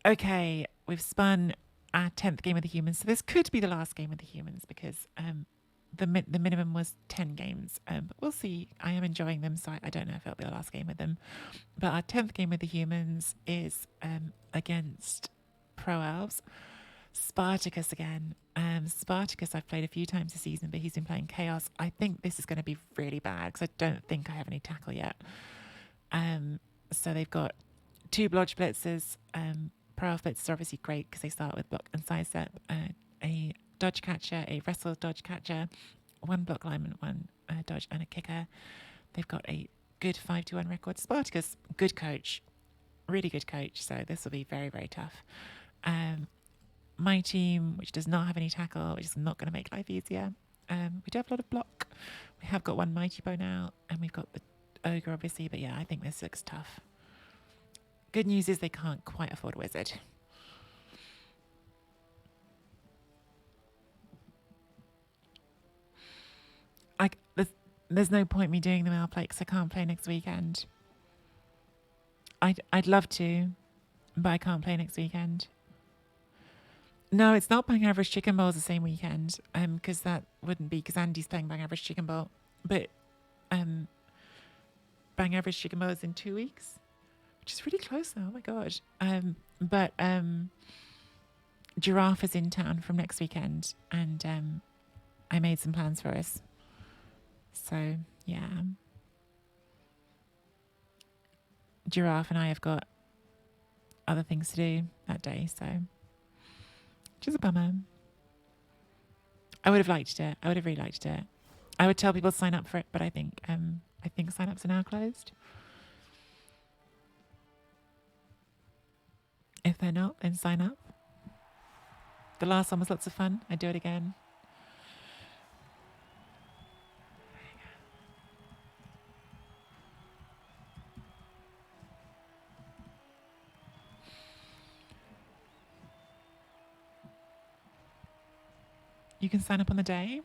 Okay, we've spun our 10th game with the humans. So this could be the last game with the humans because the minimum was 10 games. But we'll see. I am enjoying them, so I don't know if it'll be the last game with them. But our 10th game with the humans is against Pro Elves. Spartacus again. Spartacus I've played a few times this season, but he's been playing Chaos. I think this is going to be really bad because I don't think I have any tackle yet. So they've got two Blodge Blitzers. Pro Elf Blitzers are obviously great because they start with block and sidestep. A dodge catcher, a wrestle dodge catcher, one block lineman, one dodge, and a kicker. They've got a good 5-1 record. Spartacus, good coach, really good coach. So this will be very, very tough. My team, which does not have any tackle, which is not going to make life easier. We do have a lot of block. We have got one Mighty Bow now, and we've got the Ogre, obviously. But yeah, I think this looks tough. Good news is they can't quite afford a wizard. There's no point me doing the mail play because I can't play next weekend. I'd love to, but I can't play next weekend. No, it's not Bang Average Chicken Bowls the same weekend, because that wouldn't be because Andy's playing Bang Average Chicken Bowl. But Bang Average Chicken Bowl is in 2 weeks, which is really close now. Oh my god. But Giraffe is in town from next weekend, and I made some plans for us. So yeah, Giraffe and I have got other things to do that day, so which is a bummer. I would have liked it. I would have really liked it. I would tell people to sign up for it, but I think sign-ups are now closed. If they're not, then sign up. The last one was lots of fun. I'd do it again. You can sign up on the day.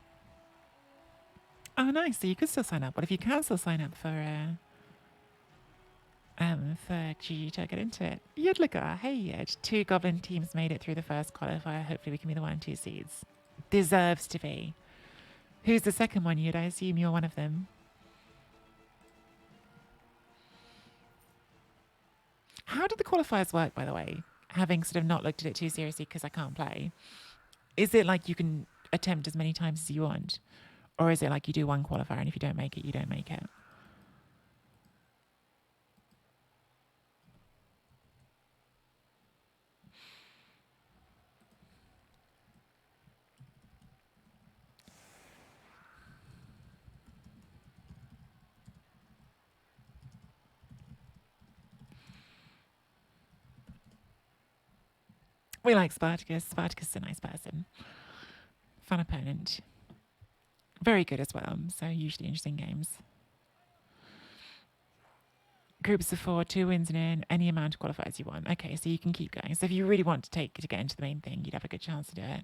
Oh, nice. So you could still sign up. What if you can still sign up for GG to get into it? Yudligar, hey Yud. 2 goblin teams made it through the first qualifier. Hopefully we can be the 1 and 2 seeds. Deserves to be. Who's the second one, Yud? I assume you're one of them. How did the qualifiers work, by the way? Having sort of not looked at it too seriously because I can't play. Is it like you can attempt as many times as you want? Or is it like you do one qualifier and if you don't make it, you don't make it? We like Spartacus. Spartacus is a nice person. Fun opponent. Very good as well. So usually interesting games. Groups of 4, 2 wins and in, any amount of qualifiers you want. Okay, so you can keep going. So if you really want to get into the main thing, you'd have a good chance to do it.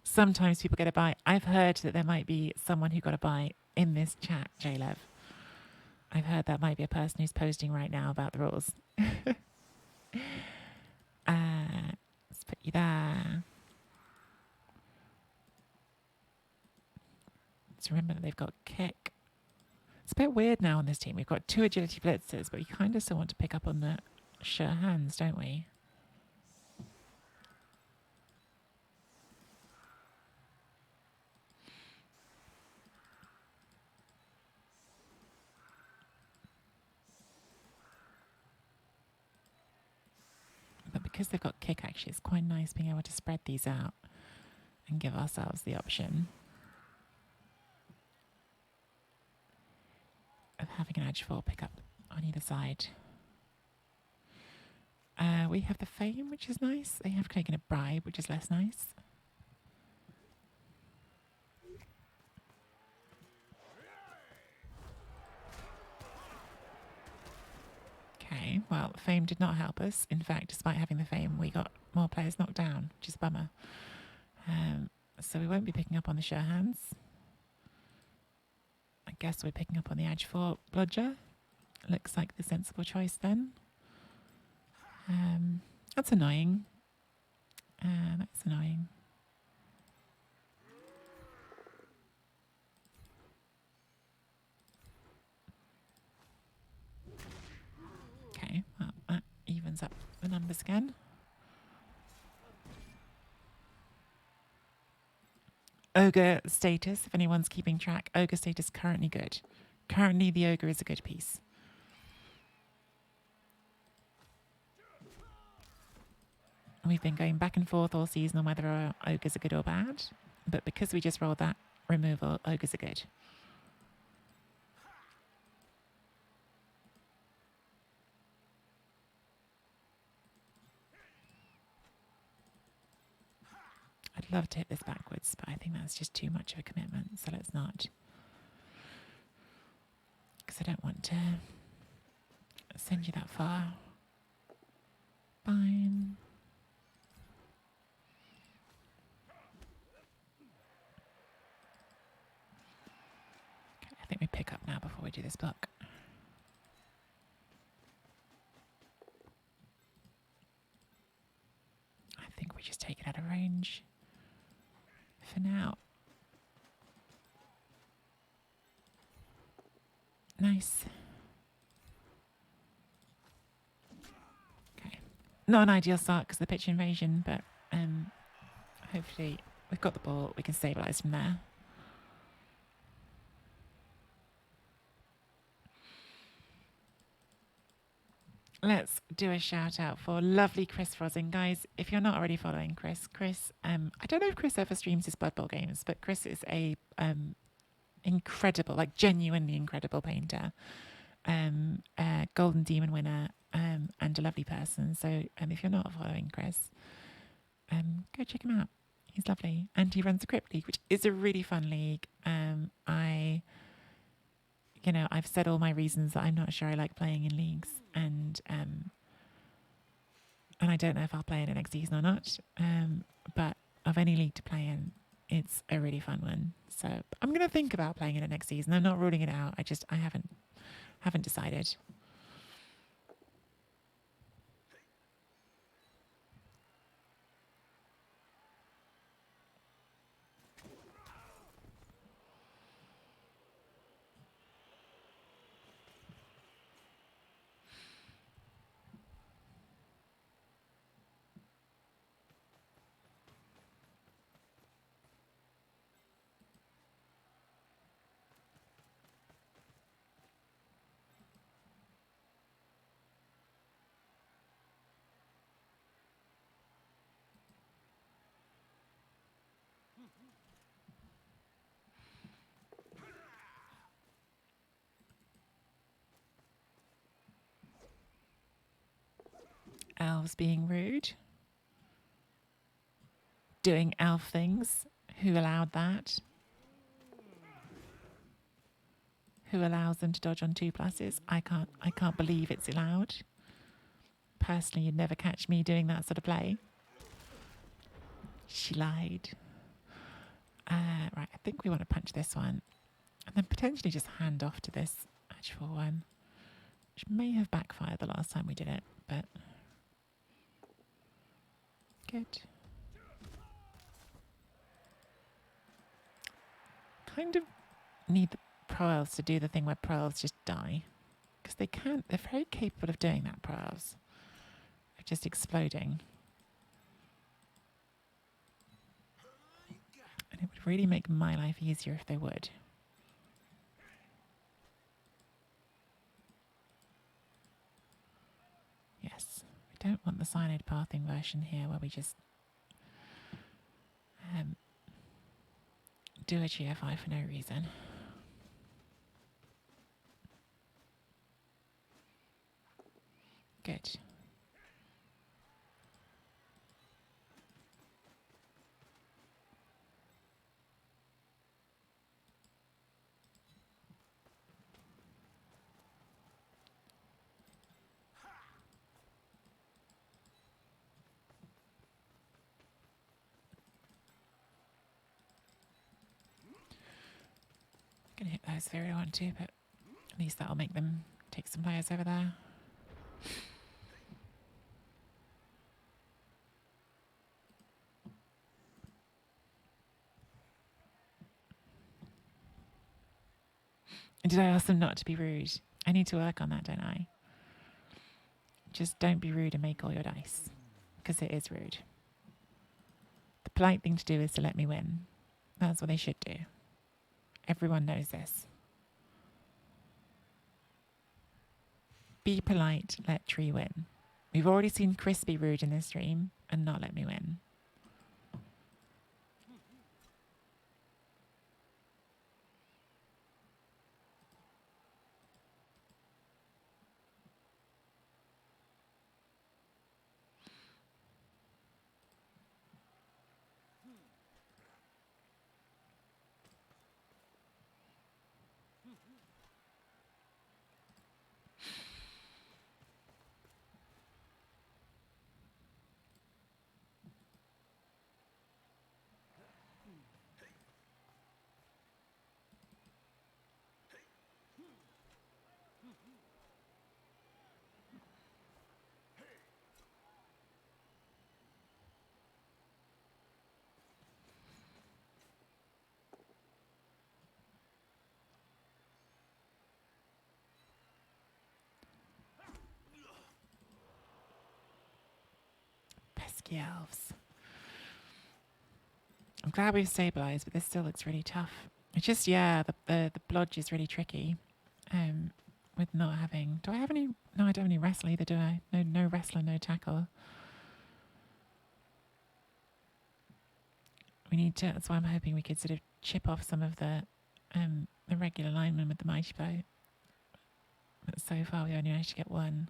Sometimes people get a buy. I've heard that there might be someone who got a buy in this chat, JLev. I've heard that might be a person who's posting right now about the rules. Let's put you there. Let's remember that they've got kick. It's a bit weird now on this team. We've got 2 agility blitzers, but we kind of still want to pick up on the sure hands, don't we? But because they've got kick, actually, it's quite nice being able to spread these out and give ourselves the option of having an edge 4 pick up on either side. We have the fame, which is nice. They have taken a bribe, which is less nice. Okay, well, fame did not help us. In fact, despite having the fame, we got more players knocked down, which is a bummer. So we won't be picking up on the sure hands. I guess we're picking up on the edge 4 bludger. looks like the sensible choice then. That's annoying. That's annoying. Okay, well, that evens up the numbers again. Ogre status, if anyone's keeping track, ogre status currently good. Currently, the ogre is a good piece. We've been going back and forth all season on whether our ogres are good or bad, but because we just rolled that removal, ogres are good. I'd love to hit this backwards, but I think that's just too much of a commitment, so let's not. Because I don't want to send you that far. Fine. Okay, I think we pick up now before we do this block. I think we just take it out of range for now. Nice. Okay. Not an ideal start because of the pitch invasion, but hopefully we've got the ball. We can stabilise from there. Let's do a shout out for lovely Chris Frozing. Guys, if you're not already following Chris, I don't know if Chris ever streams his Blood Bowl games, but Chris is a incredible, like genuinely incredible painter, Golden Demon winner, and a lovely person. So if you're not following Chris, go check him out. He's lovely. And he runs the Crypt League, which is a really fun league. I've said all my reasons that I'm not sure I like playing in leagues, and I don't know if I'll play in it next season or not. But of any league to play in, it's a really fun one. So I'm going to think about playing in it next season. I'm not ruling it out. I haven't decided. Elves being rude. Doing elf things. Who allowed that? Who allows them to dodge on 2+? I can't believe it's allowed. Personally, you'd never catch me doing that sort of play. She lied. Right, I think we want to punch this one. And then potentially just hand off to this actual one. Which may have backfired the last time we did it, but good. Kind of need the pro elves to do the thing where pro elves just die. Because they're very capable of doing that, pro elves. Of just exploding. And it would really make my life easier if they would. Yes, we don't want the cyanide pathing version here where we just do a GFI for no reason. Good. Gonna hit those if I want to, but at least that'll make them take some players over there. And did I ask them not to be rude? I need to work on that, don't I? Just don't be rude and make all your dice. Because it is rude. The polite thing to do is to let me win. That's what they should do. Everyone knows this. Be polite, let Tree win. We've already seen Chris be rude in this stream and not let me win. Pesky elves. I'm glad we've stabilised, but this still looks really tough. It's just, yeah, the blodge is really tricky. With not having... Do I have any... No, I don't have any wrestle either, do I? No wrestler, no tackle. We need to... That's why I'm hoping we could sort of chip off some of the regular linemen with the mighty bow. But so far we only managed to get one.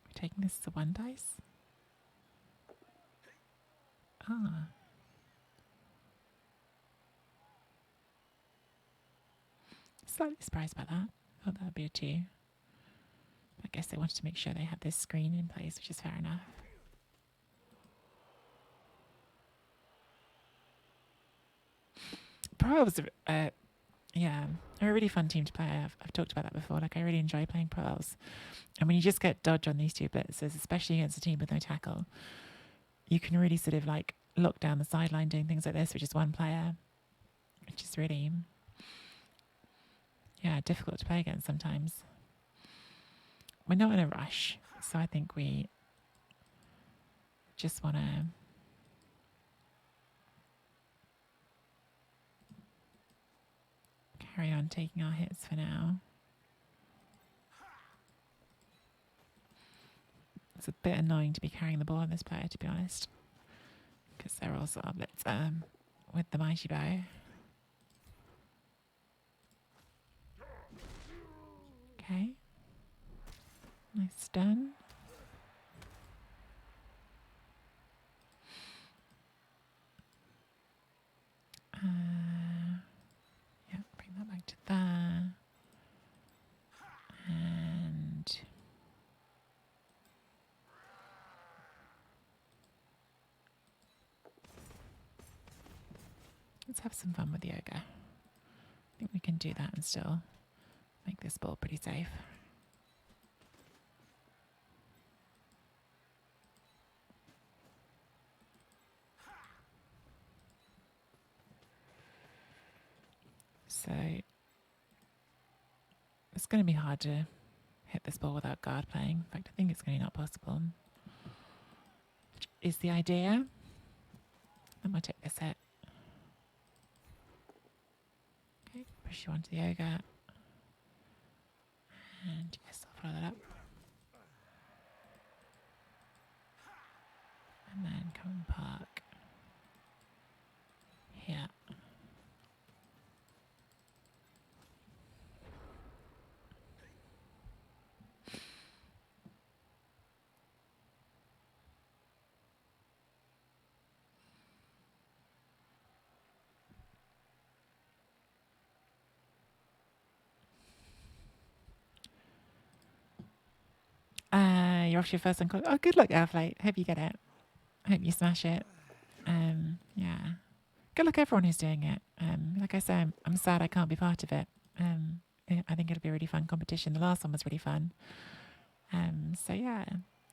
We're taking this as a 1 dice? Ah. Slightly surprised about that. Thought that would be a 2. I guess they wanted to make sure they had this screen in place, which is fair enough. Pro Elves are, yeah, they're a really fun team to play. I've talked about that before. Like, I really enjoy playing Pro Elves. And when you just get dodge on these 2 blitzers, especially against a team with no tackle, you can really sort of like lock down the sideline doing things like this, which is 1 player, which is really, yeah, difficult to play against sometimes. We're not in a rush, so I think we just want to carry on taking our hits for now. It's a bit annoying to be carrying the ball on this player, to be honest, because they're also blitz with the mighty bow. Okay. Nice stun. Yeah, bring that back to there. And let's have some fun with yoga. I think we can do that and still make this ball pretty safe. So it's going to be hard to hit this ball without guard playing. In fact, I think it's going to be not possible. Which is the idea. I'm going to take this hit. Okay, push you onto the yoga. And yes, I'll follow that up. And then come and park here. You're off to your first unclock. Oh, good luck, Airflight. Hope you get it. Hope you smash it. Yeah. good luck everyone who's doing it. Like I say, I'm sad I can't be part of it. I think it'll be a really fun competition. The last one was really fun. So yeah,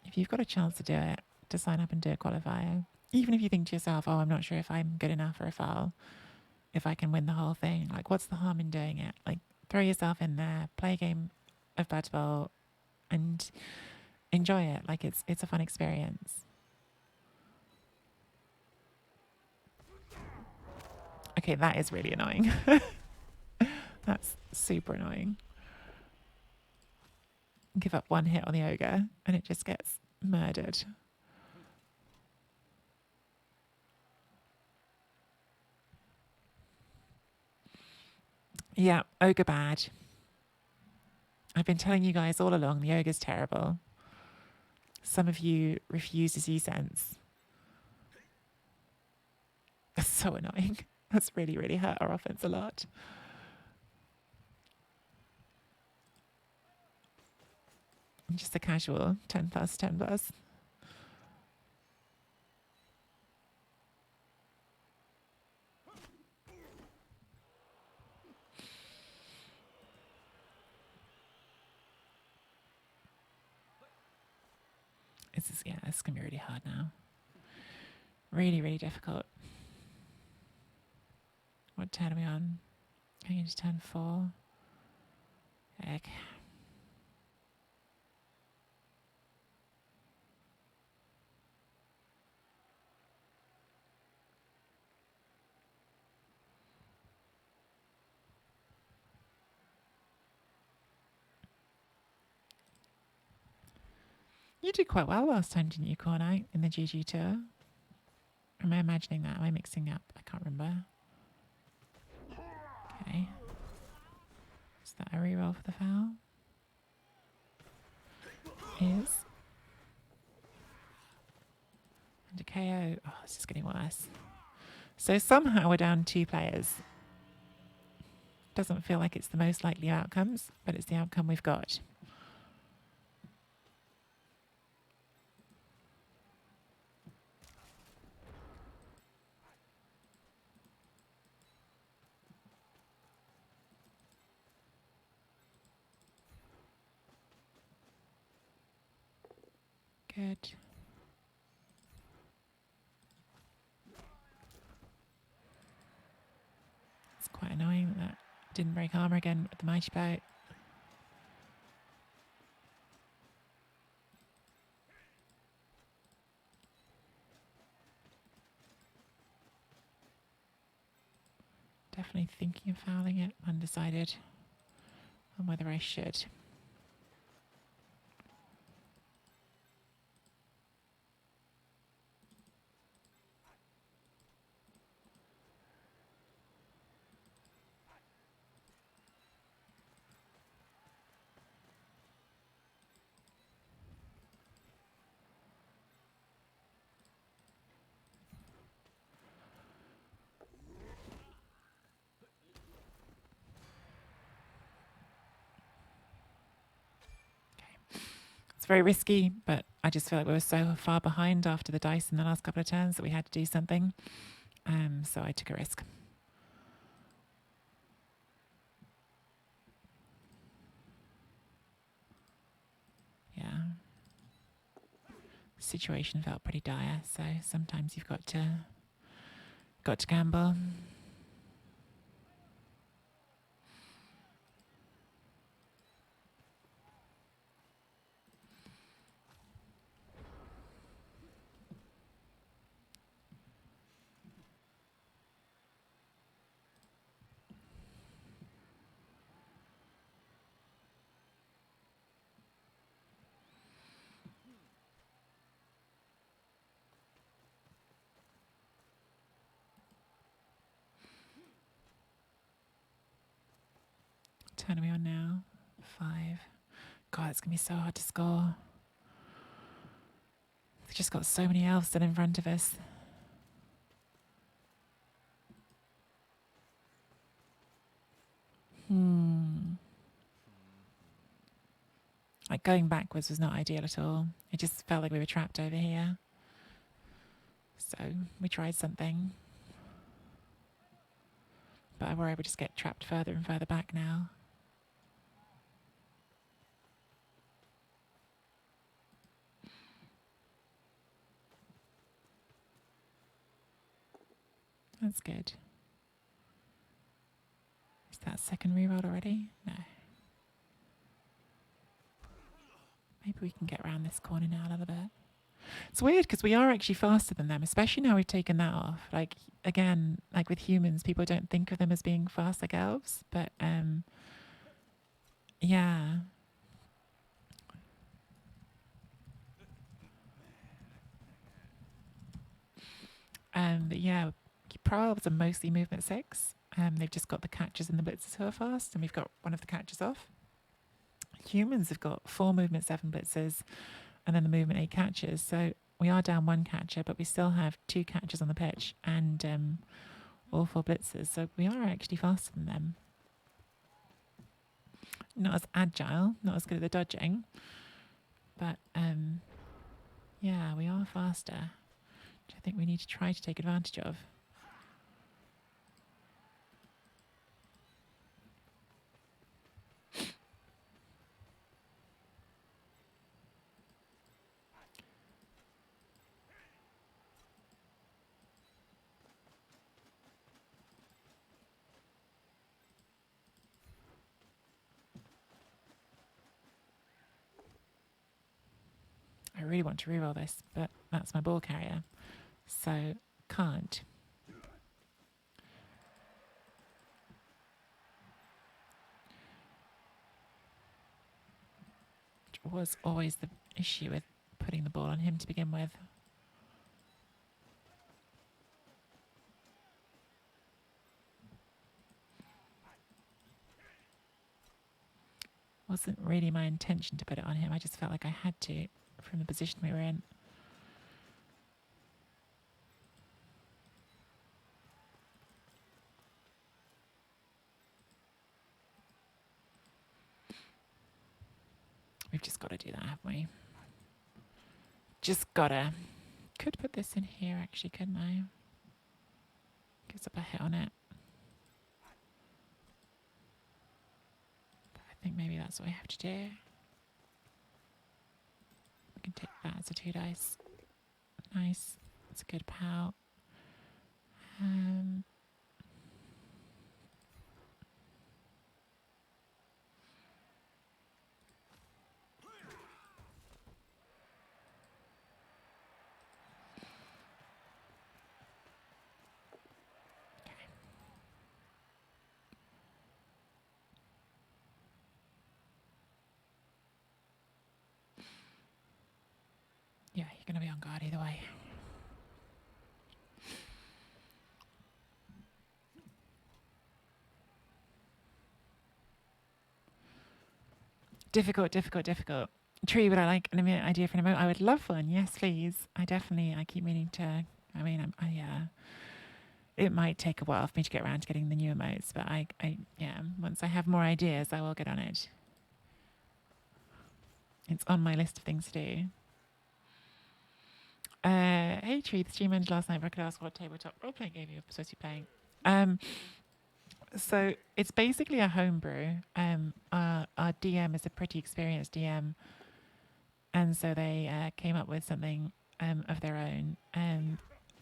if you've got a chance to do it, to sign up and do a qualifier, even if you think to yourself, oh, I'm not sure if I'm good enough or if I can win the whole thing, like what's the harm in doing it? Like throw yourself in there, play a game of Bad Bowl and enjoy it. Like it's a fun experience. Okay, that is really annoying. That's super annoying. Give up one hit on the ogre and it just gets murdered. Yeah, ogre bad. I've been telling you guys all along the ogre's terrible. Some of you refuse to see sense. That's so annoying. That's really, really hurt our offense a lot. Just a casual 10 plus, 10 plus. It's going to be really hard now. Really, really difficult. What turn are we on? Going into turn 4. Heck. You did quite well last time, didn't you, Cornite, in the GG tour? Am I imagining that? Am I mixing up? I can't remember. Okay. Is that a reroll for the foul? Is. And a KO. Oh, it's just getting worse. So somehow we're down 2 players. Doesn't feel like it's the most likely outcomes, but it's the outcome we've got. Good. It's quite annoying that didn't break armor again with the mighty boat. Definitely thinking of fouling it, undecided on whether I should. It's very risky, but I just feel like we were so far behind after the dice in the last couple of turns that we had to do something. So I took a risk. Yeah. The situation felt pretty dire, so sometimes you've got to gamble. Turn me on now. 5. God, it's going to be so hard to score. We've just got so many elves still in front of us. Like going backwards was not ideal at all. It just felt like we were trapped over here. So we tried something. but I worry we just get trapped further and further back now. That's good. Is that second reroll already? No. Maybe we can get around this corner now a little bit. It's weird because we are actually faster than them, especially now we've taken that off. Like, again, like with humans, people don't think of them as being fast like elves, but yeah. But yeah, pro elves are mostly movement 6. They've just got the catchers and the blitzers who are fast, and we've got one of the catchers off. Humans have got 4 movement 7 blitzers and then the movement 8 catchers. So we are down 1 catcher, but we still have 2 catchers on the pitch and all 4 blitzers. So we are actually faster than them. Not as agile, not as good at the dodging, but yeah, we are faster, which I think we need to try to take advantage of. I really want to reroll this, but that's my ball carrier, so can't. Which was always the issue with putting the ball on him to begin with. Wasn't really my intention to put it on him. I just felt like I had to from the position we were in. We've just got to do that, haven't we? Just gotta. Could put this in here, actually, couldn't I? Gives up a hit on it. But I think maybe that's what we have to do. We can take that as a 2 dice. Nice. It's a good pout. Yeah, you're going to be on guard either way. Difficult. Tree, would I like an idea for an emote? I would love one. Yes, please. I keep meaning to. I mean, yeah. It might take a while for me to get around to getting the new emotes, but yeah, once I have more ideas, I will get on it. It's on my list of things to do. Hey Tree, the stream ended last night, but I could ask what tabletop role-playing game you're supposed to be playing. So it's basically a homebrew. Our DM is a pretty experienced DM, and so they came up with something of their own.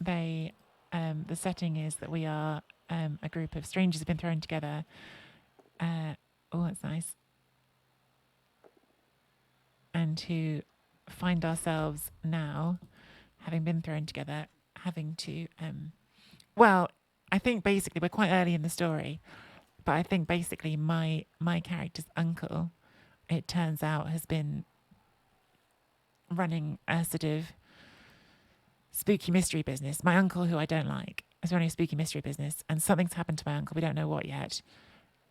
The setting is that we are a group of strangers have been thrown together. Oh, that's nice. And who find ourselves now, having been thrown together, having to, well, I think basically we're quite early in the story, but I think basically my character's uncle, it turns out, has been running a sort of spooky mystery business. My uncle, who I don't like, is running a spooky mystery business, and something's happened to my uncle. We don't know what yet,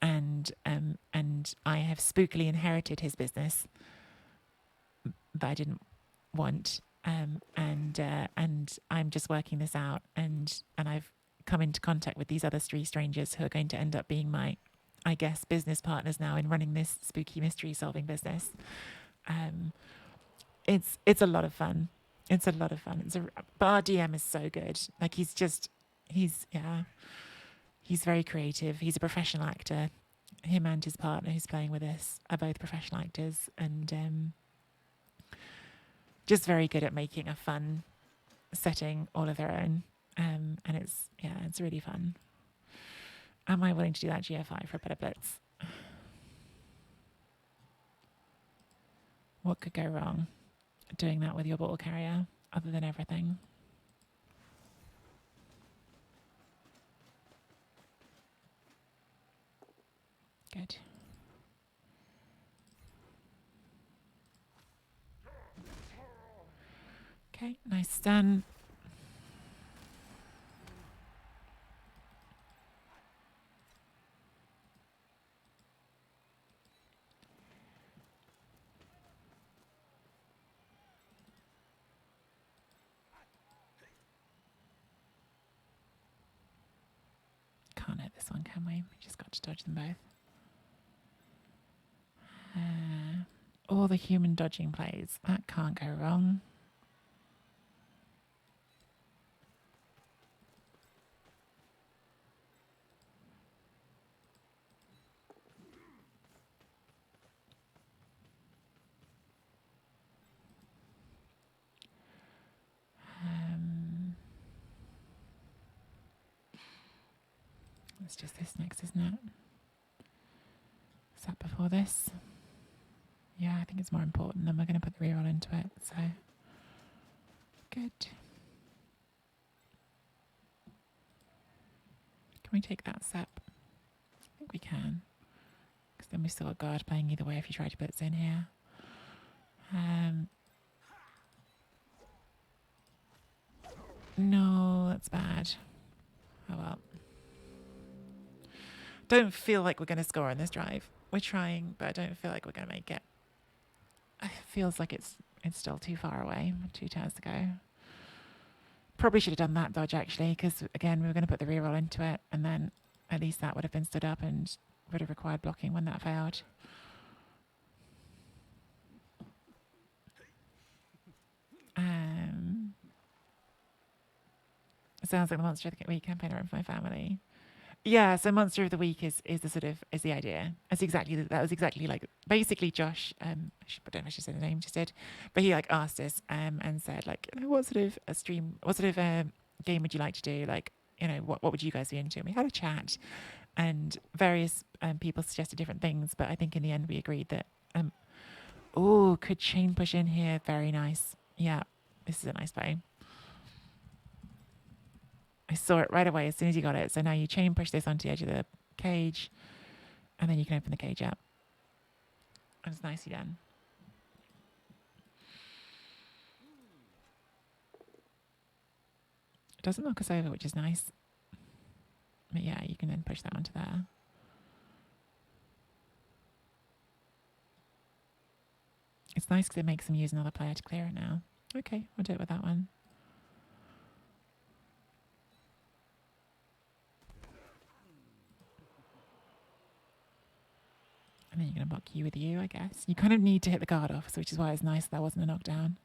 and I have spookily inherited his business that I didn't want, and I'm just working this out, and I've come into contact with these other 3 strangers who are going to end up being my, I guess, business partners now in running this spooky mystery solving business. It's a lot of fun. It's a lot of fun. But our DM is so good. Like he's yeah. He's very creative. He's a professional actor. Him and his partner who's playing with us are both professional actors, and just very good at making a fun setting all of their own. And it's really fun. Am I willing to do that GFI for a bit of blitz? What could go wrong doing that with your bottle carrier other than everything? Good. Okay, nice stun. Can't hit this one, can we? We just got to dodge them both. All the human dodging plays. That can't go wrong. It's just this next, isn't it? Is that before this? Yeah, I think it's more important. Then we're going to put the reroll into it. So, good. Can we take that step? I think we can. Because then we still got guard playing either way if you try to blitz in here. No, that's bad. Oh well. Don't feel like we're going to score on this drive. We're trying, but I don't feel like we're going to make it. It feels like it's still too far away. 2 turns to go. Probably should have done that dodge actually, because again we were going to put the reroll into it, and then at least that would have been stood up and would have required blocking when that failed. It sounds like the monster of the week campaign around for my family. Yeah, so monster of the week is the idea. That was exactly like basically Josh. I don't know if I should say the name, just did, but he like asked us and said like, what sort of game would you like to do? Like, what would you guys be into? And we had a chat, and various people suggested different things, but I think in the end we agreed that could chain push in here? Very nice. Yeah, this is a nice play. I saw it right away as soon as you got it. So now you chain push this onto the edge of the cage, and then you can open the cage up. That's nicely done. It doesn't knock us over, which is nice. But yeah, you can then push that onto there. It's nice because it makes them use another player to clear it now. Okay, we'll do it with that one. And then you're going to block you with you, I guess. You kind of need to hit the guard off, so which is why it's nice that wasn't a knockdown.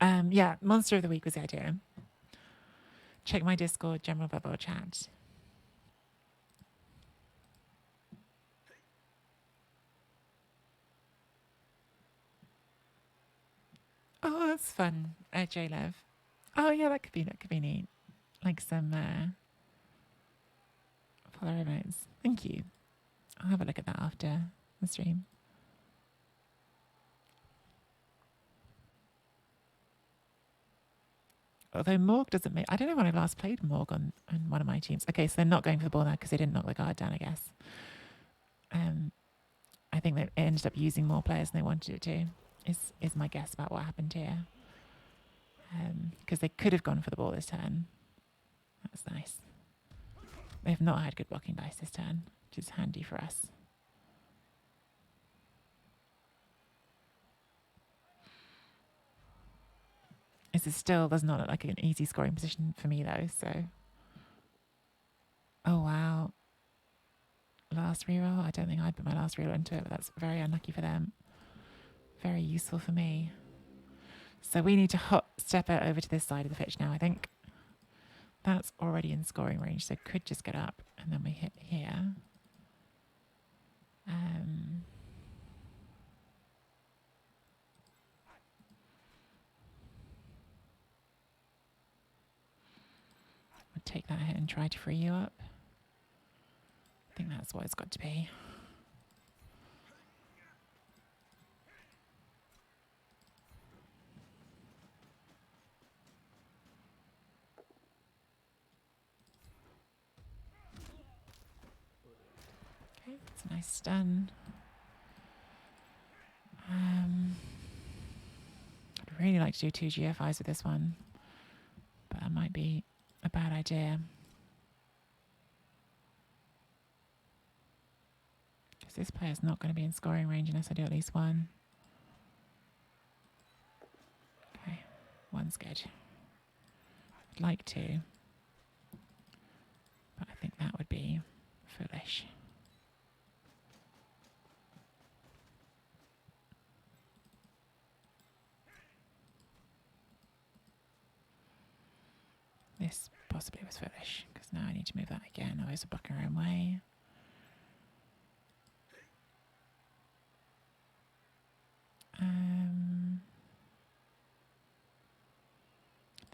Yeah, monster of the week was the idea. Check my Discord, general bubble chat. Oh, that's fun. J-Lev. Oh yeah, that could be neat. Like some follow remotes. Thank you. I'll have a look at that after the stream. Although Morg doesn't make... I don't know when I last played Morg on one of my teams. Okay, so they're not going for the ball now because they didn't knock the guard down, I guess. I think they ended up using more players than they wanted it to, is my guess about what happened here. Because they could have gone for the ball this turn. That's nice. They've not had good blocking dice this turn, which is handy for us. Does not look like an easy scoring position for me though, so. Oh wow. Last reroll? I don't think I'd put my last reroll into it, but that's very unlucky for them. very useful for me. So we need to hot step it over to this side of the pitch now, I think. That's already in scoring range, so could just get up and then we hit here. We'll take that hit and try to free you up. I think that's what it's got to be. Okay, that's a nice stun. I'd really like to do 2 GFIs with this one, but that might be a bad idea. Because this player's not going to be in scoring range unless I do at least one. Okay, one's good. I'd like to, but I think that would be foolish. This possibly was foolish, because now I need to move that again. Otherwise I'm blocking our own way. I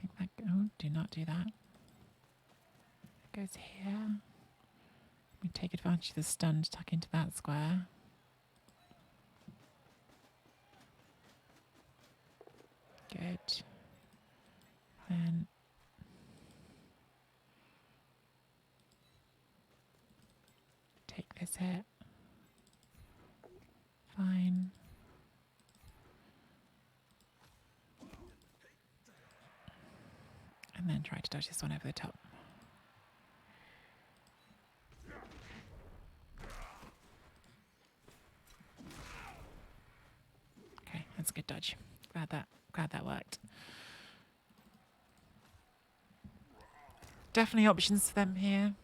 think that... Oh, do not do that. It goes here. We take advantage of the stun to tuck into that square. Good. Then... take this hit. Fine. And then try to dodge this one over the top. Okay, that's a good dodge. Glad that worked. Definitely options for them here.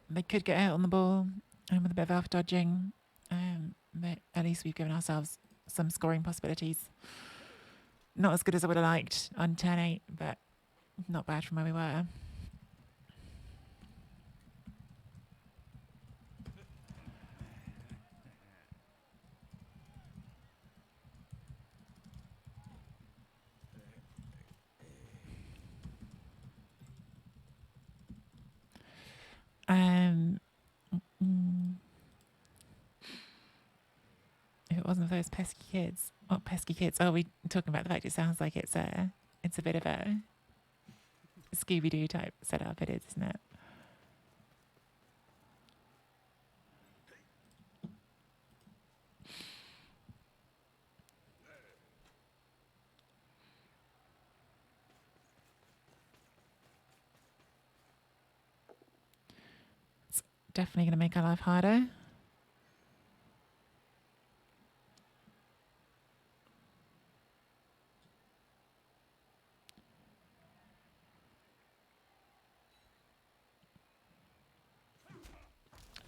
They could get out on the ball with a bit of alpha dodging. But at least we've given ourselves some scoring possibilities. Not as good as I would have liked on turn 8, but not bad from where we were. If it wasn't for those pesky kids. What pesky kids? Oh, we're talking about the fact it sounds like it's a bit of a Scooby-Doo type setup. It is, isn't it? It's definitely going to make our life harder.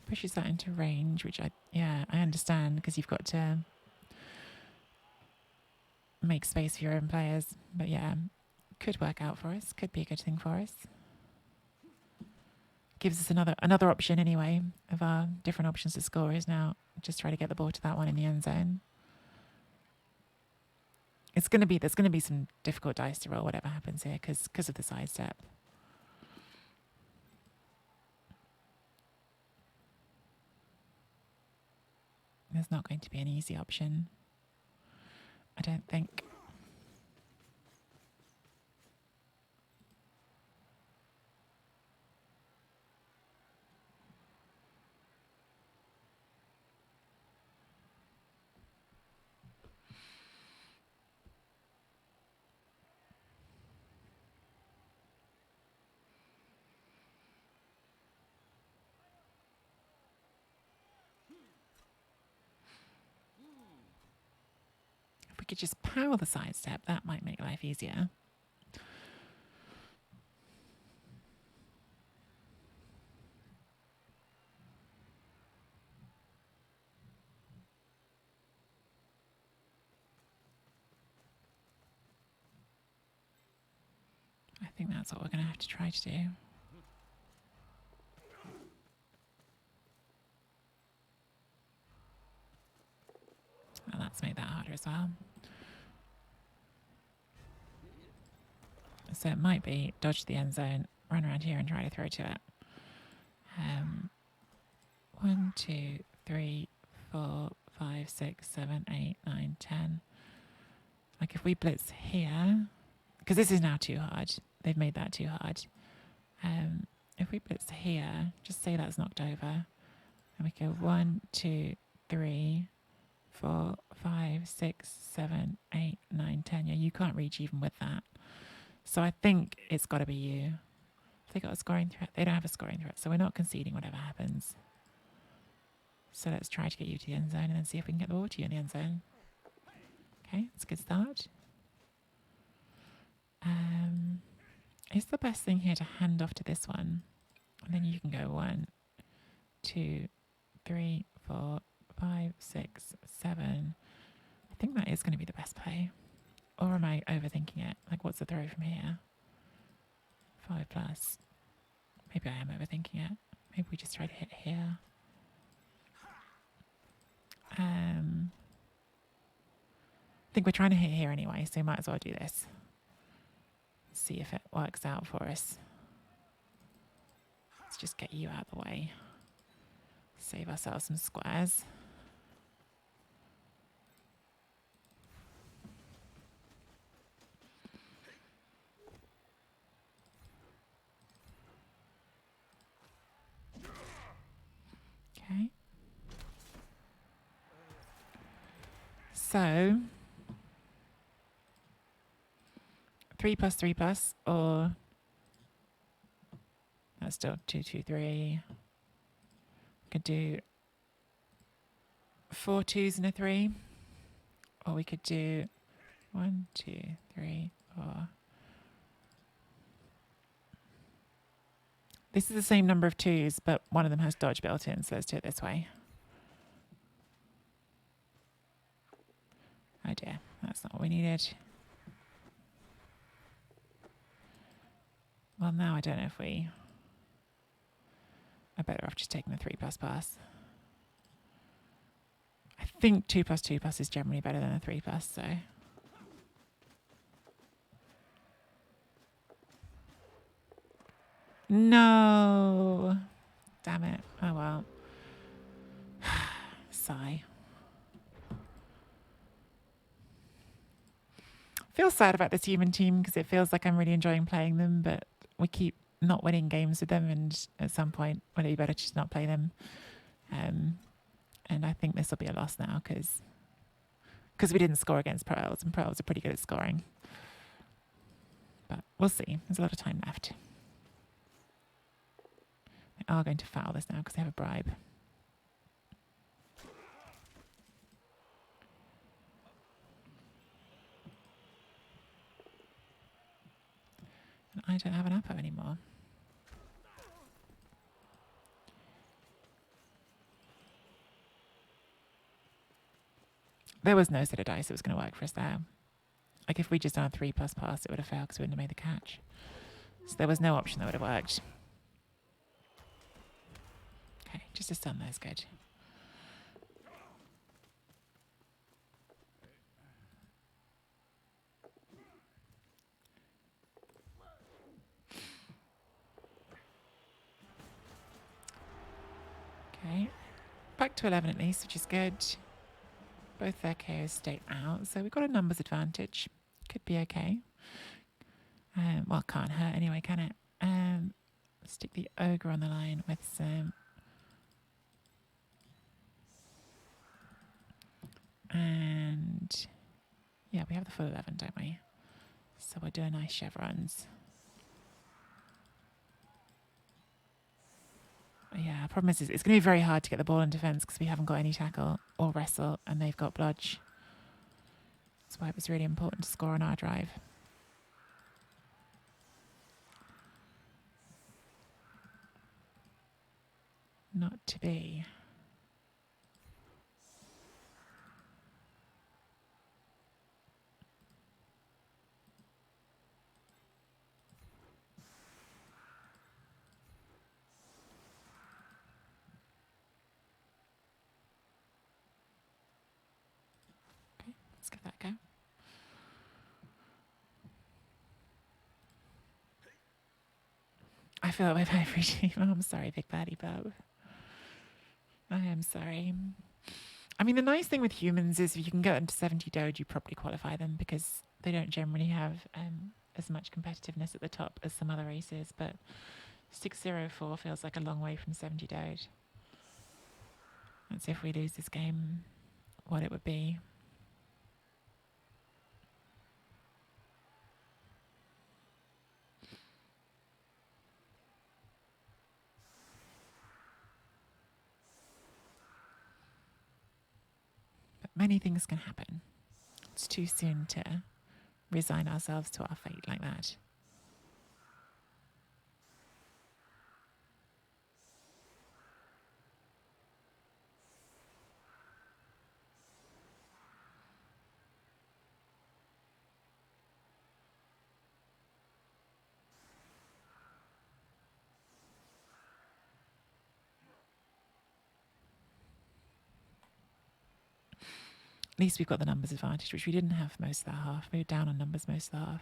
Pushes that into range, which I understand, because you've got to make space for your own players. But yeah, could work out for us. Could be a good thing for us. Gives us another option anyway of our different options to score is now just try to get the ball to that one in the end zone. There's going to be some difficult dice to roll whatever happens here because of the sidestep. There's not going to be an easy option, I don't think. If we could just power the sidestep, that might make life easier. think that's what we're going to have to try to do. Oh, that's made that harder as well. So it might be dodge the end zone, run around here and try to throw to it. 1, 2, 3, 4, 5, 6, 7, 8, 9, 10. Like if we blitz here, because this is now too hard. They've made that too hard. If we blitz here, just say that's knocked over. And we go 1, 2, 3, 4, 5, 6, 7, 8, 9, 10. Yeah, you can't reach even with that. So I think it's got to be you. They got a scoring threat. They don't have a scoring threat, so we're not conceding whatever happens. So let's try to get you to the end zone and then see if we can get the ball to you in the end zone. Okay, that's a good start. Is the best thing here to hand off to this one? And then you can go 1, 2, 3, 4, 5, 6, 7. I think that is going to be the best play. Or am I overthinking it? Like, what's the throw from here? 5 plus. Maybe I am overthinking it. Maybe we just try to hit here. I think we're trying to hit here anyway, so we might as well do this. See if it works out for us. Let's just get you out of the way. Save ourselves some squares. Okay. So 3 plus 3 plus, or that's still 2, 2, 3. Could do 4 2s and a 3, or we could do 1, 2, 3, 4. This is the same number of 2s, but one of them has dodge built in, so let's do it this way. Oh dear, that's not what we needed. Well, now I don't know if we are better off just taking the 3 plus pass. I think 2 plus 2 plus is generally better than a 3 plus, so. No! Damn it. Oh well. Sigh. Feel sad about this human team because it feels like I'm really enjoying playing them, but we keep not winning games with them, and at some point, would it be better to just not play them? And I think this will be a loss now because we didn't score against Pro Elves, and Pro Elves are pretty good at scoring. But we'll see. There's a lot of time left. They are going to foul this now because they have a bribe. And I don't have an upper anymore. There was no set of dice that was going to work for us there. Like if we just done a 3 plus pass, it would have failed because we wouldn't have made the catch. So there was no option that would have worked. Okay, just a stun there is good. Okay, back to 11 at least, which is good. Both their KOs stayed out, so we've got a numbers advantage. Could be okay. Well, can't hurt anyway, can it? Stick the ogre on the line with some. And yeah, we have the full 11, don't we? So we're doing nice chevrons. Yeah, problem is it's going to be very hard to get the ball in defence because we haven't got any tackle or wrestle, and they've got bludge. That's why it was really important to score on our drive. Not to be. I feel that way about every team. Oh, I'm sorry, Big Baddie Bub. I am sorry. I mean, the nice thing with humans is if you can get them to 70 Doge, you probably qualify them because they don't generally have as much competitiveness at the top as some other races. But 604 feels like a long way from 70 Doge. Let's see if we lose this game, what it would be. But many things can happen. It's too soon to resign ourselves to our fate like that. At least we've got the numbers advantage, which we didn't have most of that half. We were down on numbers most of the half.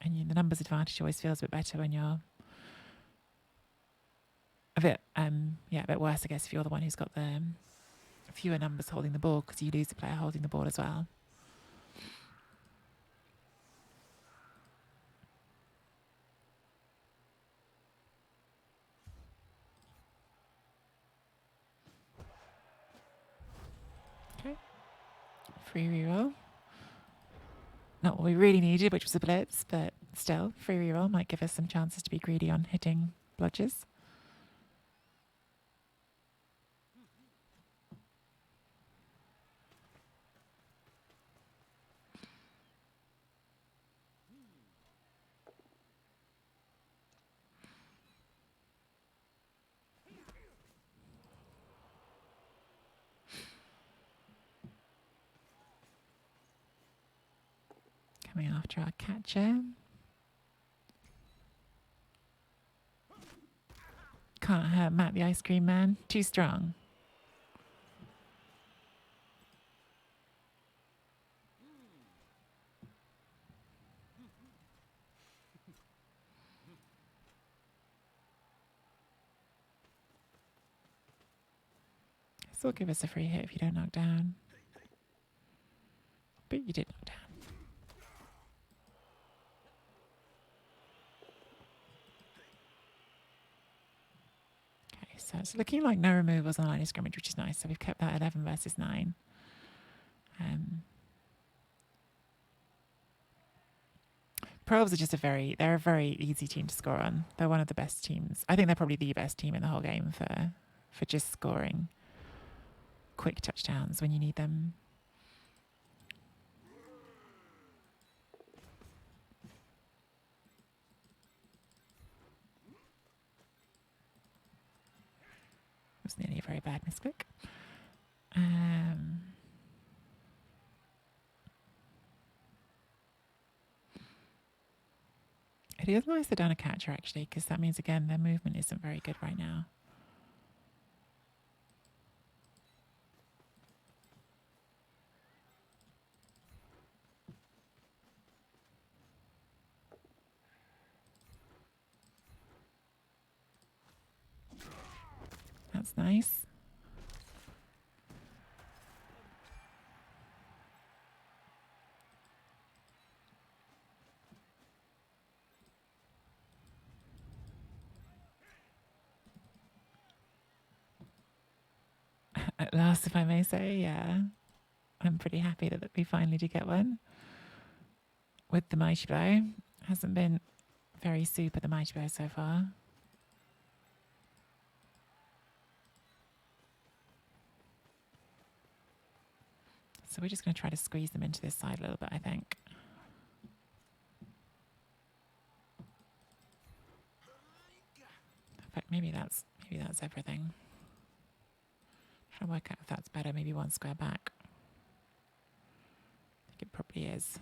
And the numbers advantage always feels a bit better when you're a bit worse, I guess, if you're the one who's got the fewer numbers holding the ball because you lose the player holding the ball as well. Okay. Free reroll. Not what we really needed, which was a blitz, but still, free reroll might give us some chances to be greedy on hitting bludgers. Coming after our catcher. Can't hurt Matt the ice cream man. Too strong. This will give us a free hit if you don't knock down. But you did knock down. So it's looking like no removals on the line of scrimmage, which is nice. So we've kept that 11 versus 9. Probs are just they're a very easy team to score on. They're one of the best teams. I think they're probably the best team in the whole game for just scoring quick touchdowns when you need them. It was nearly a very bad misclick. It is nice they're down a catcher, actually, because that means, again, their movement isn't very good right now. That's nice. At last, if I may say, yeah. I'm pretty happy that we finally did get one. With the Mighty Blow. Hasn't been very super, the Mighty Blow, so far. So we're just going to try to squeeze them into this side a little bit, I think. In fact, maybe that's everything. Trying to work out if that's better. Maybe one square back. I think it probably is.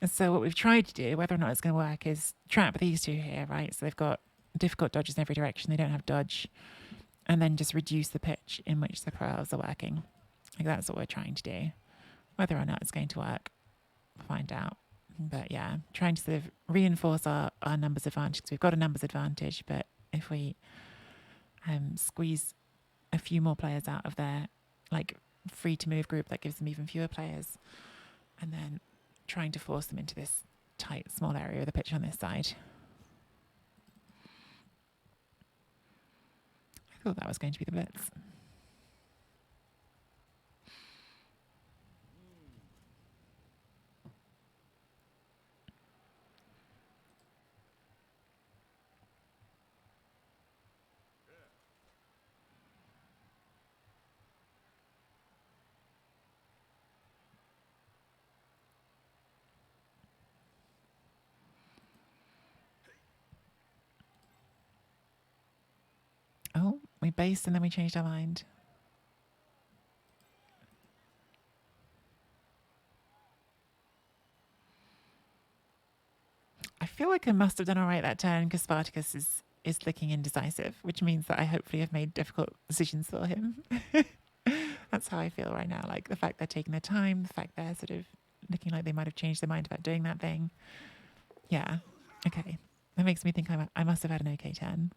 And so what we've tried to do, whether or not it's going to work, is trap these two here, right? So they've got difficult dodges in every direction. They don't have dodge. and then just reduce the pitch in which the parallels are working. Like that's what we're trying to do. Whether or not it's going to work, we'll find out. But yeah, trying to sort of reinforce our numbers advantage because we've got a numbers advantage. But if we squeeze a few more players out of their like free to move group, that gives them even fewer players. And then trying to force them into this tight, small area of the pitch on this side. I thought that was going to be the blitz. Oh, we based and then we changed our mind. I feel like I must have done all right that turn because Spartacus is looking indecisive, which means that I hopefully have made difficult decisions for him. That's how I feel right now. Like the fact they're taking their time, the fact they're sort of looking like they might have changed their mind about doing that thing. Yeah. Okay. That makes me think I must have had an okay turn.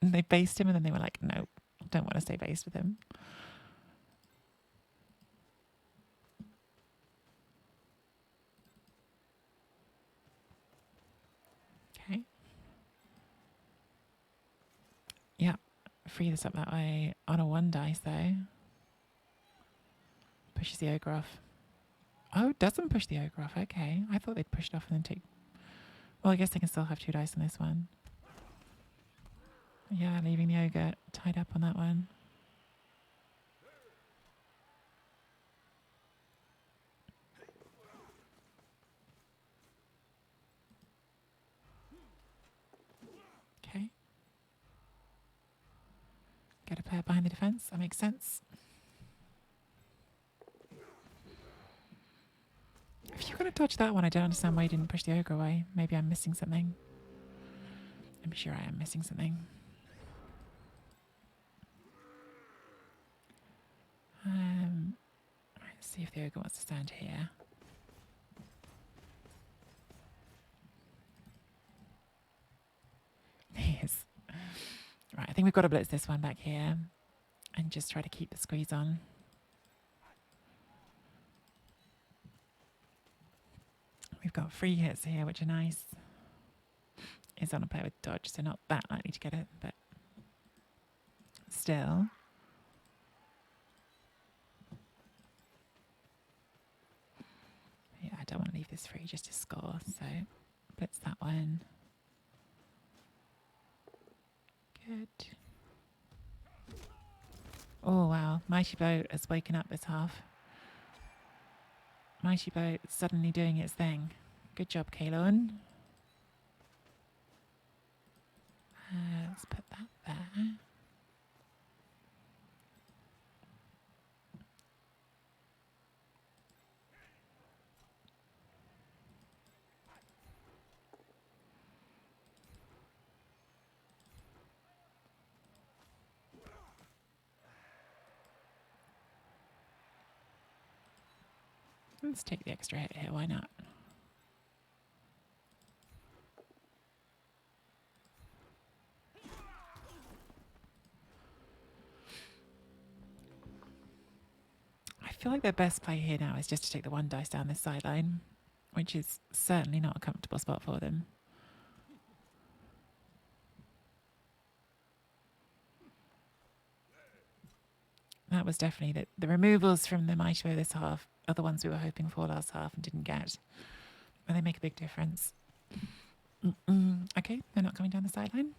And they based him and then they were like, no, don't want to stay based with him. Okay. Yeah. Free this up that way on a 1 dice though. Pushes the ogre off. Oh, it doesn't push the ogre off. Okay. I thought they'd push it off and then take... Well, I guess they can still have 2 dice on this one. Yeah, leaving the ogre tied up on that one. Okay. Get a player behind the defence. That makes sense. If you're going to dodge that one, I don't understand why you didn't push the ogre away. Maybe I'm missing something. I'm sure I am missing something. Let's see if the ogre wants to stand here. He is. Right, I think we've got to blitz this one back here and just try to keep the squeeze on. We've got 3 hits here, which are nice. Is on a player with dodge, so not that likely to get it, but still. Yeah, I don't want to leave this free just to score, so blitz that one. Good. Oh, wow. Mighty Boat has woken up this half. Mighty Boat suddenly doing its thing. Good job, Kalon. Let's put that there. Let's take the extra hit here, why not? I feel like their best play here now is just to take the 1 dice down this sideline, which is certainly not a comfortable spot for them. That was definitely the removals from the Mighty Bow this half are the ones we were hoping for last half and didn't get. And they make a big difference. Okay, they're not coming down the sideline.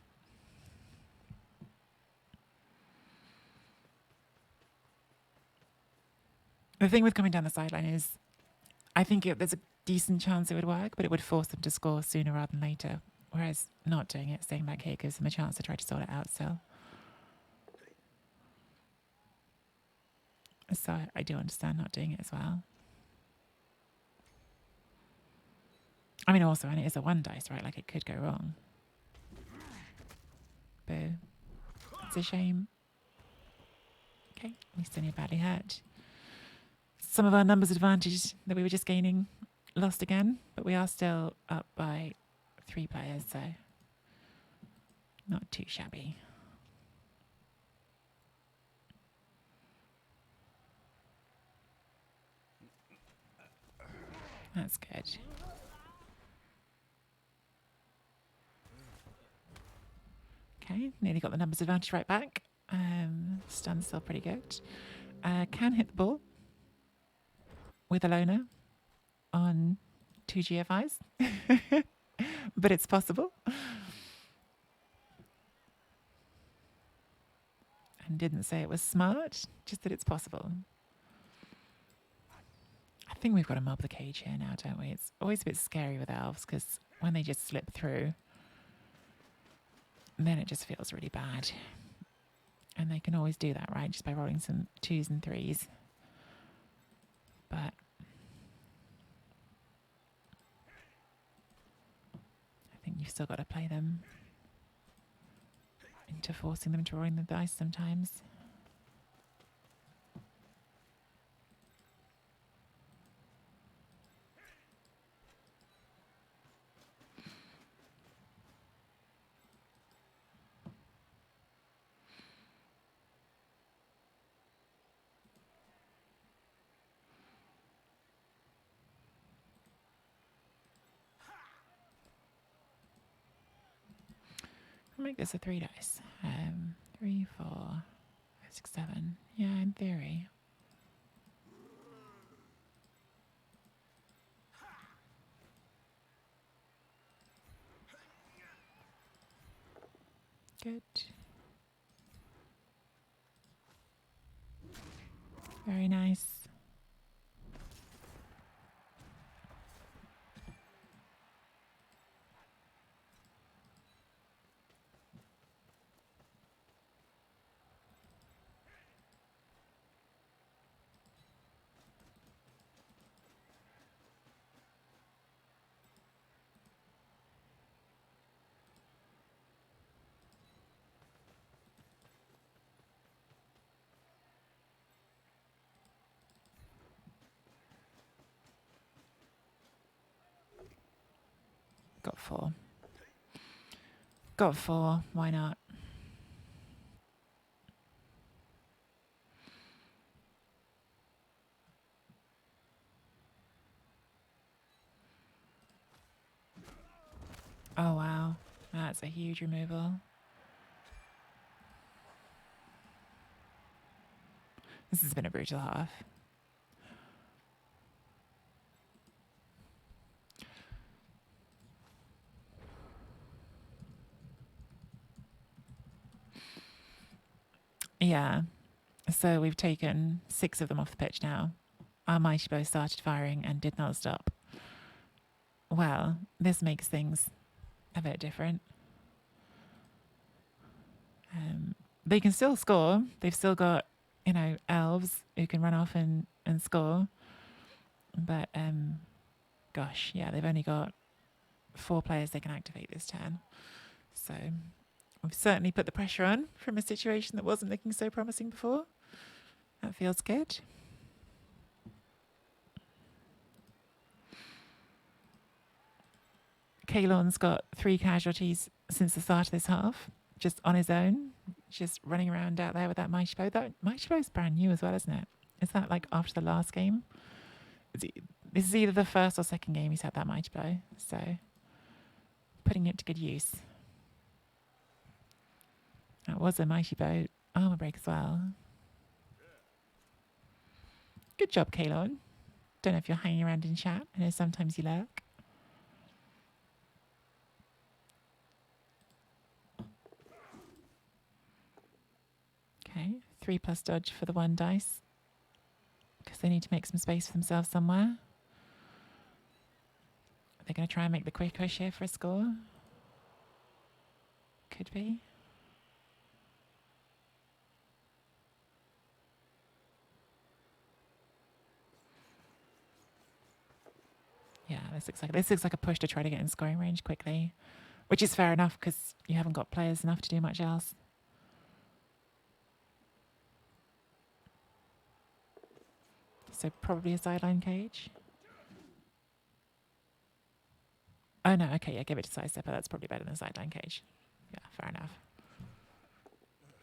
The thing with coming down the sideline is I think there's a decent chance it would work, but it would force them to score sooner rather than later. Whereas not doing it, staying back here, gives them a chance to try to sort it out still. So I do understand not doing it as well. I mean, also, and it is a 1 dice, right? Like, it could go wrong. Boo. It's a shame. Okay, we still need badly hurt. Some of our numbers advantage that we were just gaining lost again, but we are still up by 3 players, so not too shabby. That's good. Okay, nearly got the numbers advantage right back. Stun's still pretty good. Can hit the ball with a loner on 2 GFIs, but it's possible. And didn't say it was smart, just that it's possible. I think we've got to mob the cage here now, don't we? It's always a bit scary with elves because when they just slip through, then it just feels really bad. And they can always do that, right? Just by rolling some 2s and 3s. But I think you've still got to play them into forcing them to rolling the dice sometimes. I'll make this a 3 dice. 3, 4, 5, 6, 7. Yeah, in theory. Good. Very nice. Got 4. Got 4. Why not? Oh, wow. That's a huge removal. This has been a brutal half. Yeah. So we've taken 6 of them off the pitch now. Our mighty bow started firing and did not stop. Well, this makes things a bit different. They can still score. They've still got, elves who can run off and score. But, gosh, yeah, they've only got 4 players they can activate this turn. So we've certainly put the pressure on from a situation that wasn't looking so promising before. That feels good. Kalon's got 3 casualties since the start of this half, just on his own, just running around out there with that mighty bow. That mighty bow's brand new as well, isn't it? Is that like after the last game? This is either the first or second game he's had that mighty bow, so putting it to good use. That was a mighty bow armor break as well. Good job, Kalon. Don't know if you're hanging around in chat. I know sometimes you lurk. Okay, 3+ dodge for the 1 dice. Because they need to make some space for themselves somewhere. Are they going to try and make the quick push here for a score? Could be. this looks like a push to try to get in scoring range quickly, which is fair enough because you haven't got players enough to do much else. So probably a sideline cage. Oh no, okay, yeah, give it to sidestepper. That's probably better than a sideline cage. Yeah, fair enough.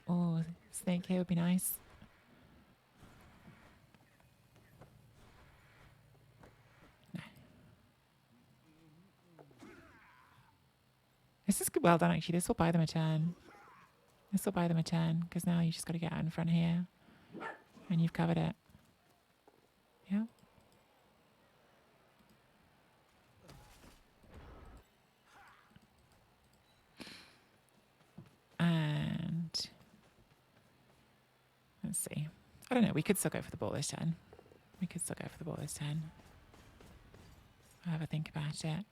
Oh, snake here would be nice. No. This is well done, actually. This will buy them a turn. This will buy them a turn, because now you just got to get out in front here. And you've covered it. Yeah. And let's see. I don't know. We could still go for the ball this turn. We could still go for the ball this turn. I'll have a think about it.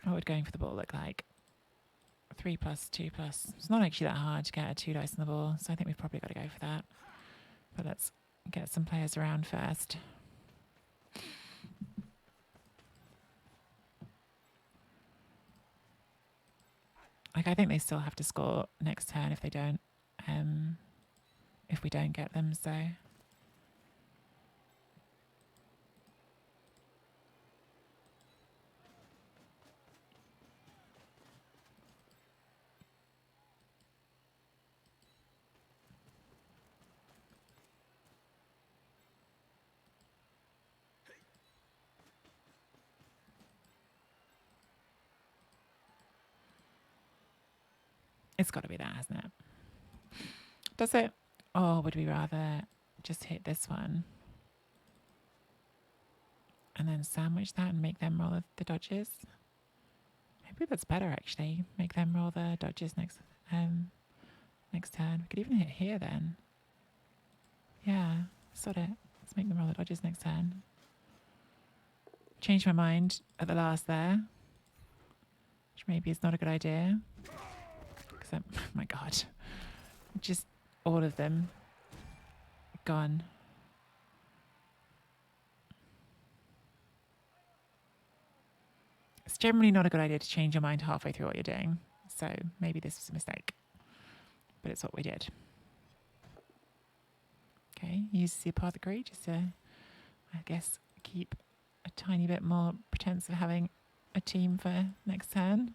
What would going for the ball look like? 3+, 2+. It's not actually that hard to get a 2 dice on the ball, so I think we've probably got to go for that. But let's get some players around first. Like, I think they still have to score next turn if they don't, if we don't get them, so. It's got to be that, hasn't it? Does it? Or would we rather just hit this one and then sandwich that and make them roll the dodges? Maybe that's better, actually. Make them roll the dodges next turn. We could even hit here then. Yeah, sort it. Let's make them roll the dodges next turn. Changed my mind at the last there, which maybe is not a good idea. Because oh my god, just all of them gone. It's generally not a good idea to change your mind halfway through what you're doing. So maybe this was a mistake, but it's what we did. Okay, use the apothecary just to, I guess, keep a tiny bit more pretense of having a team for next turn.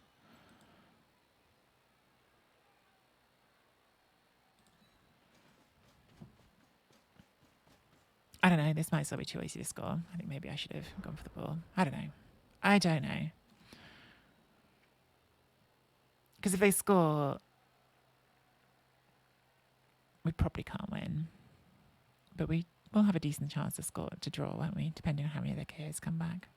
I don't know. This might still be too easy to score. I think maybe I should have gone for the ball. I don't know. I don't know. Because if they score, we probably can't win. But we will have a decent chance to score, to draw, won't we? Depending on how many of their KOs come back.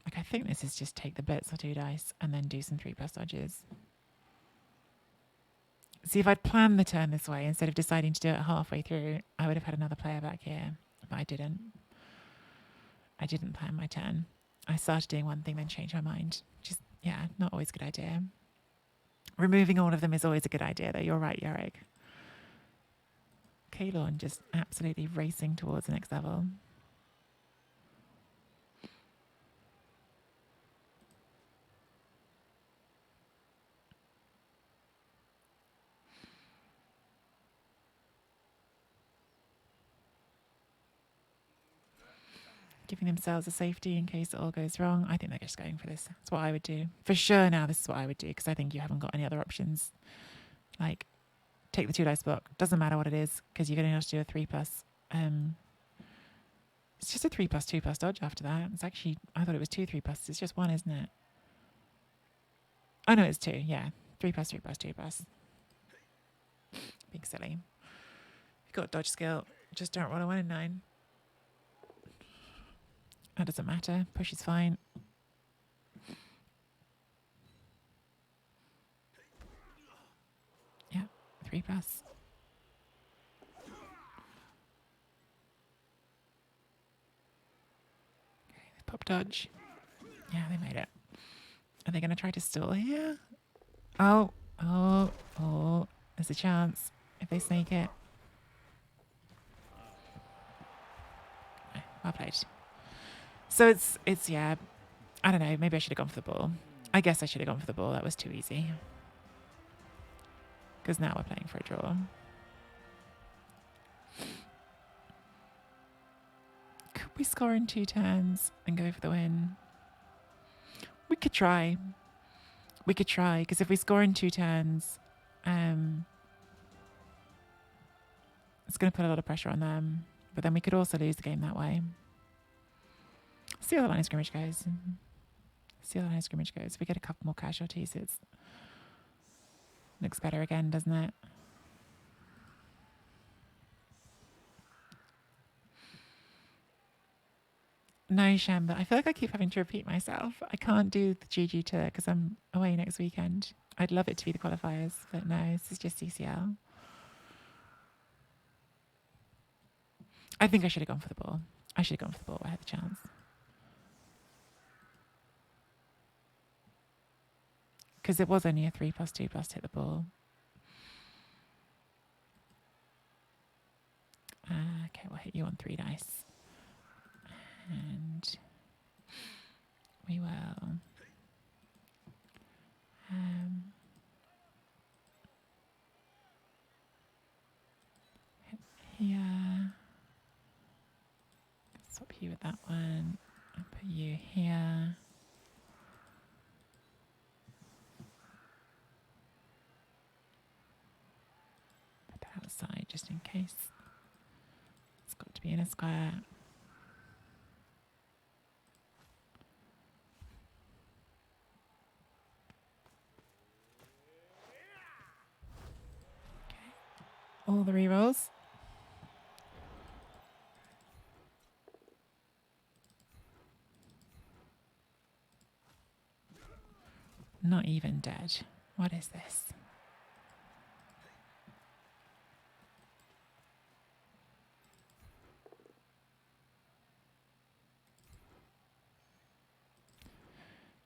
Like, I think this is just take the blitz or 2 dice and then do some 3+ dodges. See, if I'd planned the turn this way, instead of deciding to do it halfway through, I would have had another player back here. But I didn't. I didn't plan my turn. I started doing one thing, then changed my mind. Just, yeah, not always a good idea. Removing all of them is always a good idea, though. You're right, Yorick. Kalorn just absolutely racing towards the next level. Giving themselves a safety in case it all goes wrong. I think they're just going for this. That's what I would do. For sure now, this is what I would do, because I think you haven't got any other options. Like, take the 2 dice block. Doesn't matter what it is, because you're going to have to do a 3+. It's just a 3+, 2+ dodge after that. It's actually, I thought it was 2 3+. It's just 1, isn't it? Oh, no, it's 2. Yeah. 3+, 3+, 2+. Being silly. You've got dodge skill. Just don't roll a 1 in 9. That doesn't matter. Push is fine. Yeah, 3+. Okay, pop dodge. Yeah, they made it. Are they going to try to stall here? Oh, oh, oh. There's a chance if they snake it. Well played. So it's yeah. I don't know. Maybe I should have gone for the ball. I guess I should have gone for the ball. That was too easy. Because now we're playing for a draw. Could we score in 2 turns and go for the win? We could try. We could try, because if we score in 2 turns, it's going to put a lot of pressure on them. But then we could also lose the game that way. See how the line of scrimmage goes. See how the line of scrimmage goes. If we get a couple more casualties, it looks better again, doesn't it? No, Shem, but I feel like I keep having to repeat myself. I can't do the GG tour because I'm away next weekend. I'd love it to be the qualifiers, but no, this is just CCL. I think I should have gone for the ball. I should have gone for the ball. I had the chance. Because it was only a 3+2+ to hit the ball. Okay, we'll hit you on 3 dice. And we will hit here. Swap you with that one. I'll put you here. Put that outside just in case. It's got to be in a square. All the rerolls. Not even dead. What is this?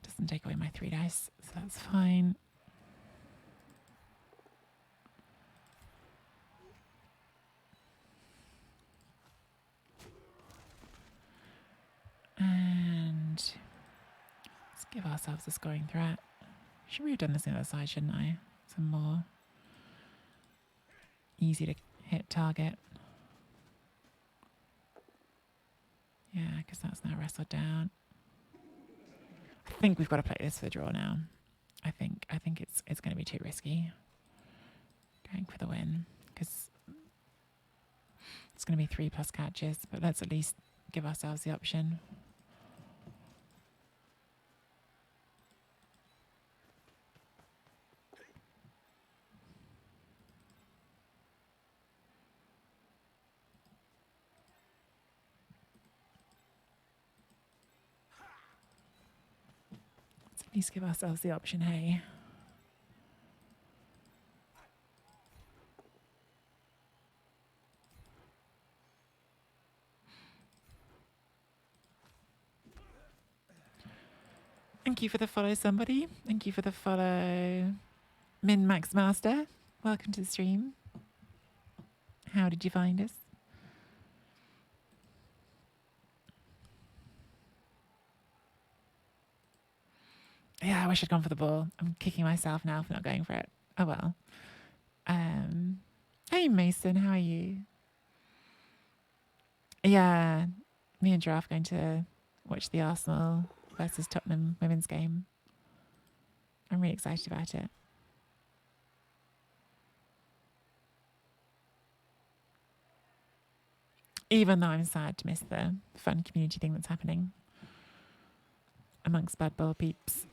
Doesn't take away my 3 dice, so that's fine. And let's give ourselves a scoring threat. Should we have done this on the other side, shouldn't I? Some more easy to hit target. Yeah, because that's now wrestled down. I think we've got to play this for the draw now. I think it's going to be too risky going for the win because it's going to be 3+ catches, but let's at least give ourselves the option. Let's at least give ourselves the option, hey. Thank you for the follow, somebody. Thank you for the follow, Min Max Master. Welcome to the stream. How did you find us? Yeah, I wish I'd gone for the ball. I'm kicking myself now for not going for it. Oh well. Hey Mason, how are you? Yeah, me and Giraffe going to watch the Arsenal versus Tottenham women's game. I'm really excited about it. Even though I'm sad to miss the fun community thing that's happening amongst Bad Bowl peeps.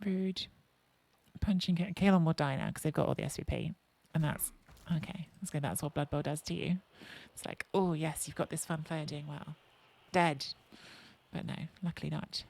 Rude. Punching. Kalen will die now because they've got all the SVP. And that's okay. That's what Blood Bowl does to you. It's like, oh, yes, you've got this fun player doing well. Dead. But no, luckily not.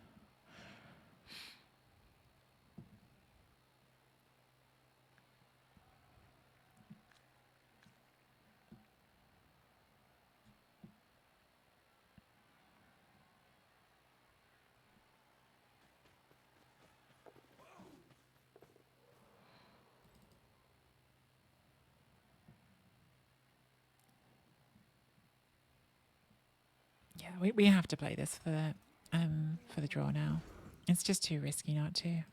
we have to play this for the draw now. It's just too risky not to.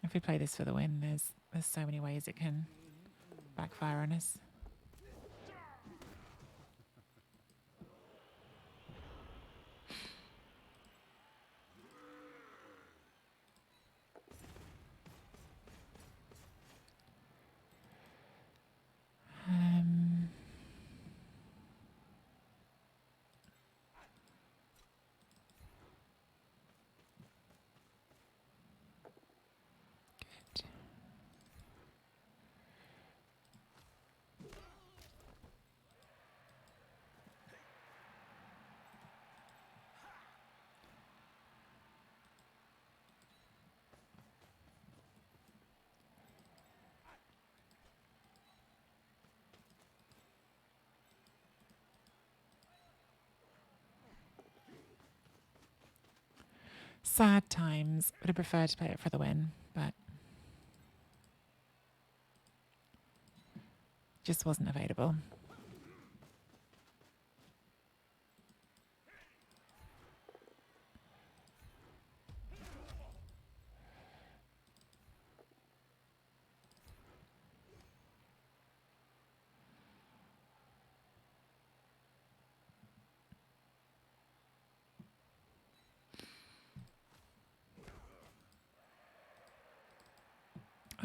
If we play this for the win, there's so many ways it can backfire on us. Good. Sad times. Would have preferred to play it for the win, but just wasn't available.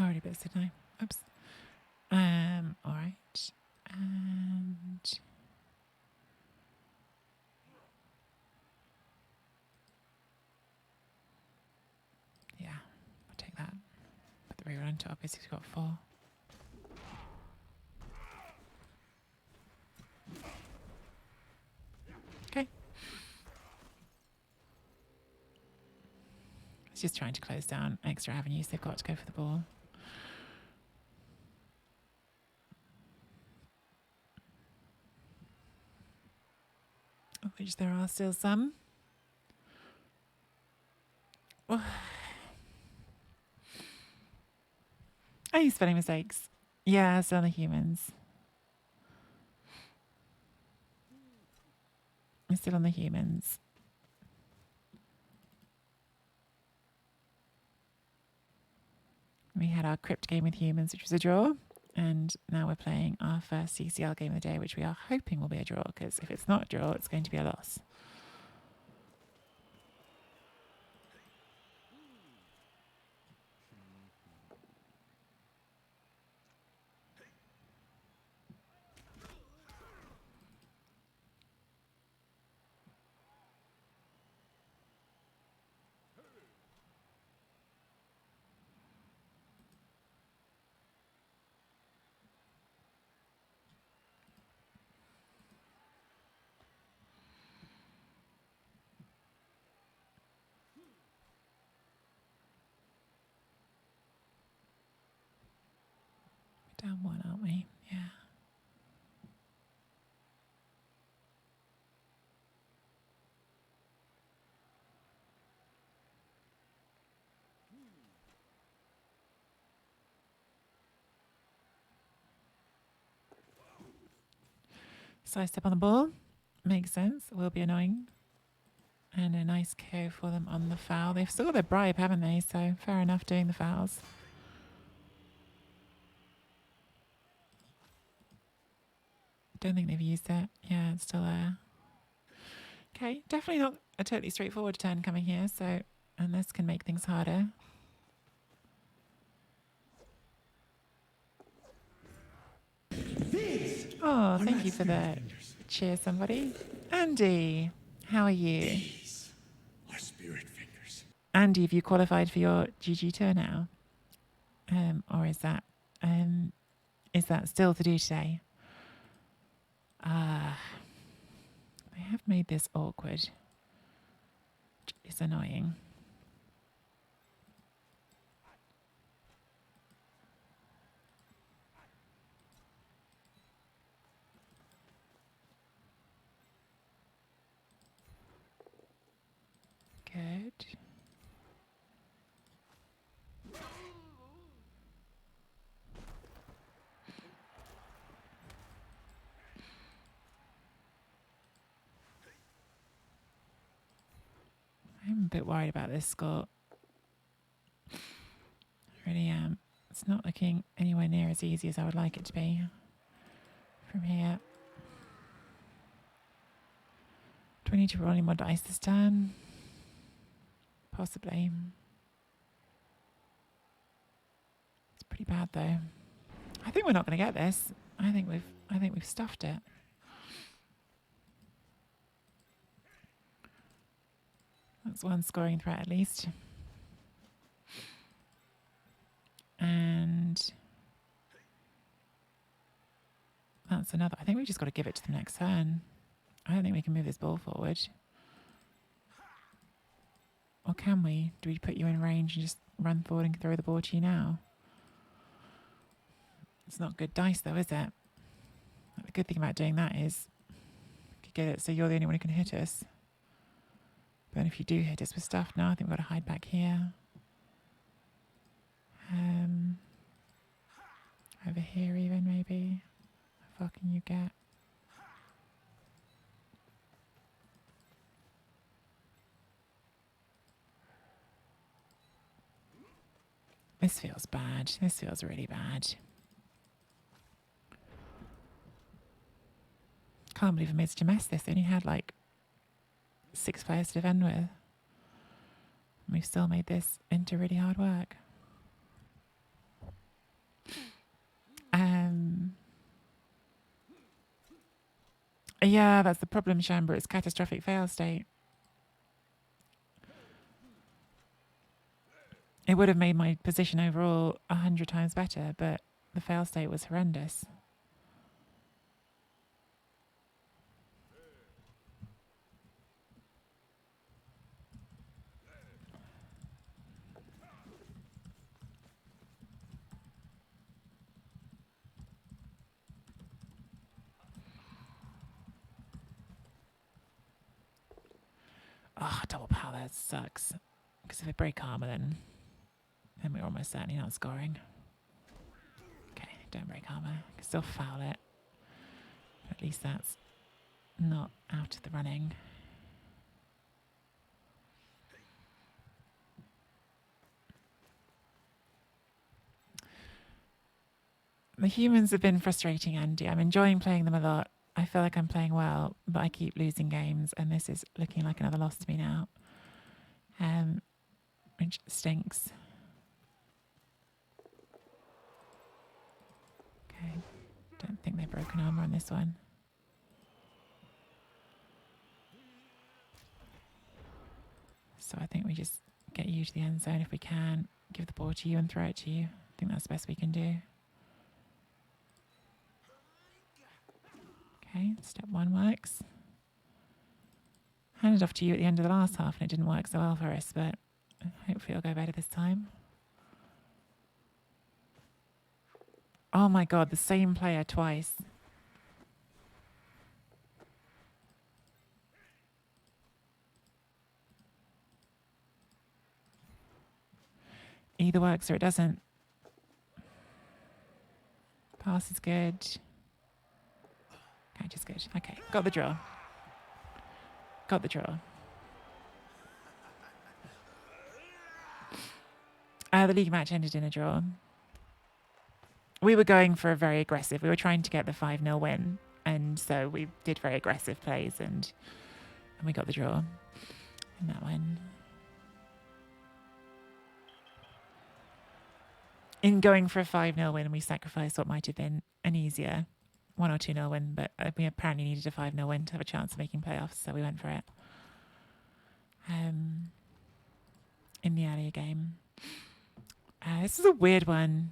Already bits, didn't I? Oops. All right. And yeah, I'll take that. Put the reroll on top because he's got 4. Okay. It's just trying to close down extra avenues they've got to go for the ball. Of which there are still some. Oh. Are you spelling mistakes? Yeah, still on the humans. I'm still on the humans. We had our crypt game with humans, which was a draw. And now we're playing our first CCL game of the day, which we are hoping will be a draw, because if it's not a draw, it's going to be a loss. We're down 1, aren't we? Yeah. Side step on the ball. Makes sense. Will be annoying. And a nice KO for them on the foul. They've still got their bribe, haven't they? So fair enough doing the fouls. Don't think they've used it. Yeah, it's still there. Okay, definitely not a totally straightforward turn coming here. So, and this can make things harder. Oh, thank you for the cheer, somebody. Andy, how are you? These are spirit fingers. Andy, have you qualified for your GG tour now? Or is that still to do today? They have made this awkward. It's annoying. Good. bit worried about this score. I really am. It's not looking anywhere near as easy as I would like it to be from here. Do we need to roll any more dice this turn? Possibly. It's pretty bad though. I think we're not going to get this. I think we've stuffed it. That's one scoring threat at least. And that's another. I think we just got to give it to the next turn. I don't think we can move this ball forward. Or can we? Do we put you in range and just run forward and throw the ball to you now? It's not good dice though, is it? The good thing about doing that is you could get it so you're the only one who can hit us. But then if you do hit us with stuff, now I think we've got to hide back here. Over here even maybe. How far can you get? This feels bad. This feels really bad. Can't believe I made such a mess this. They only had like 6 players to defend with. And we've still made this into really hard work. Yeah, that's the problem, Chamber. It's catastrophic fail state. It would have made my position overall 100 times better, but the fail state was horrendous. Oh, double power, that sucks. Because if I break armor, then we're almost certainly not scoring. Okay, don't break armor. I can still foul it. But at least that's not out of the running. The humans have been frustrating, Andy. I'm enjoying playing them a lot. I feel like I'm playing well, but I keep losing games, and this is looking like another loss to me now. Which stinks. Okay, don't think they've broken armor on this one. So I think we just get you to the end zone if we can. Give the ball to you and throw it to you. I think that's the best we can do. Okay, step 1 works. Handed off to you at the end of the last half and it didn't work so well for us, but hopefully it'll go better this time. Oh my god, the same player twice. Either works or it doesn't. Pass is good. Catch is good. Okay, got the draw. Got the draw. The league match ended in a draw. We were going for a very aggressive. We were trying to get the 5-0 win, and so we did very aggressive plays, and we got the draw in that one. In going for a 5-0 win, we sacrificed what might have been an easier 1 or 2-0 win, but we apparently needed a 5-0 win to have a chance of making playoffs, so we went for it. In the earlier game. This is a weird one.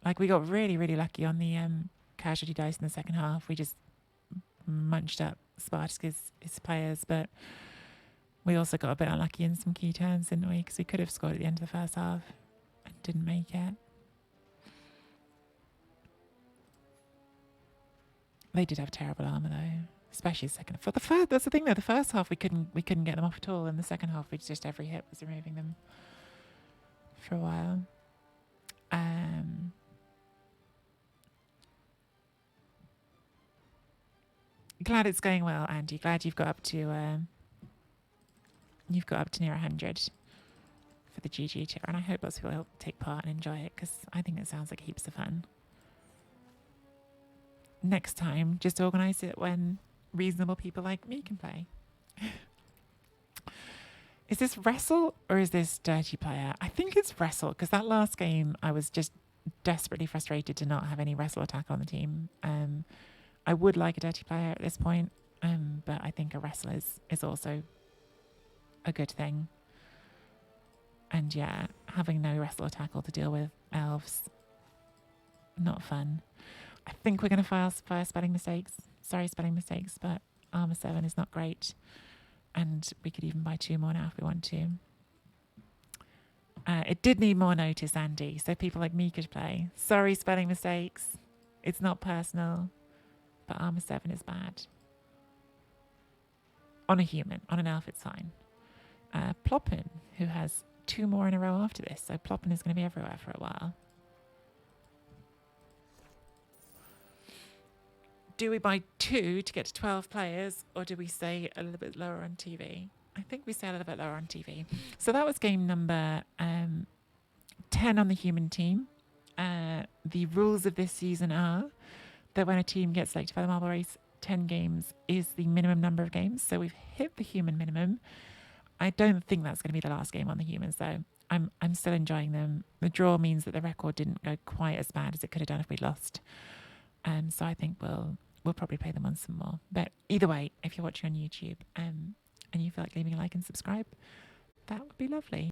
Like we got really, really lucky on the casualty dice in the second half. We just munched up Spartacus, his players, but we also got a bit unlucky in some key turns, didn't we? Because we could have scored at the end of the first half and didn't make it. They did have terrible armor though, especially the second. For the first, that's the thing though. The first half we couldn't get them off at all. In the second half, we just every hit was removing them for a while. Glad it's going well, Andy. Glad you've got up to you've got up to near 100 for the GG tier, and I hope lots of people will take part and enjoy it because I think it sounds like heaps of fun. Next time, just organise it when reasonable people like me can play. Is this wrestle or is this dirty player? I think it's wrestle because that last game I was just desperately frustrated to not have any wrestle attack on the team. I would like a dirty player at this point, but I think a wrestle is also a good thing. And yeah, having no wrestle attack or to deal with elves, not fun. I think we're going to fire spelling mistakes. Sorry, spelling mistakes, but armor 7 is not great. And we could even buy 2 more now if we want to. It did need more notice, Andy, so people like me could play. Sorry, spelling mistakes. It's not personal, but armor 7 is bad. On a human, on an elf, it's fine. Ploppin, who has 2 more in a row after this, so Ploppin is going to be everywhere for a while. Do we buy 2 to get to 12 players, or do we stay a little bit lower on TV? I think we stay a little bit lower on TV. So that was game number 10 on the human team. The rules of this season are that when a team gets selected by the marble race, 10 games is the minimum number of games. So we've hit the human minimum. I don't think that's going to be the last game on the humans, though. I'm still enjoying them. The draw means that the record didn't go quite as bad as it could have done if we'd lost. So I think we'll probably play them on some more. But either way, if you're watching on YouTube and you feel like leaving a like and subscribe, that would be lovely.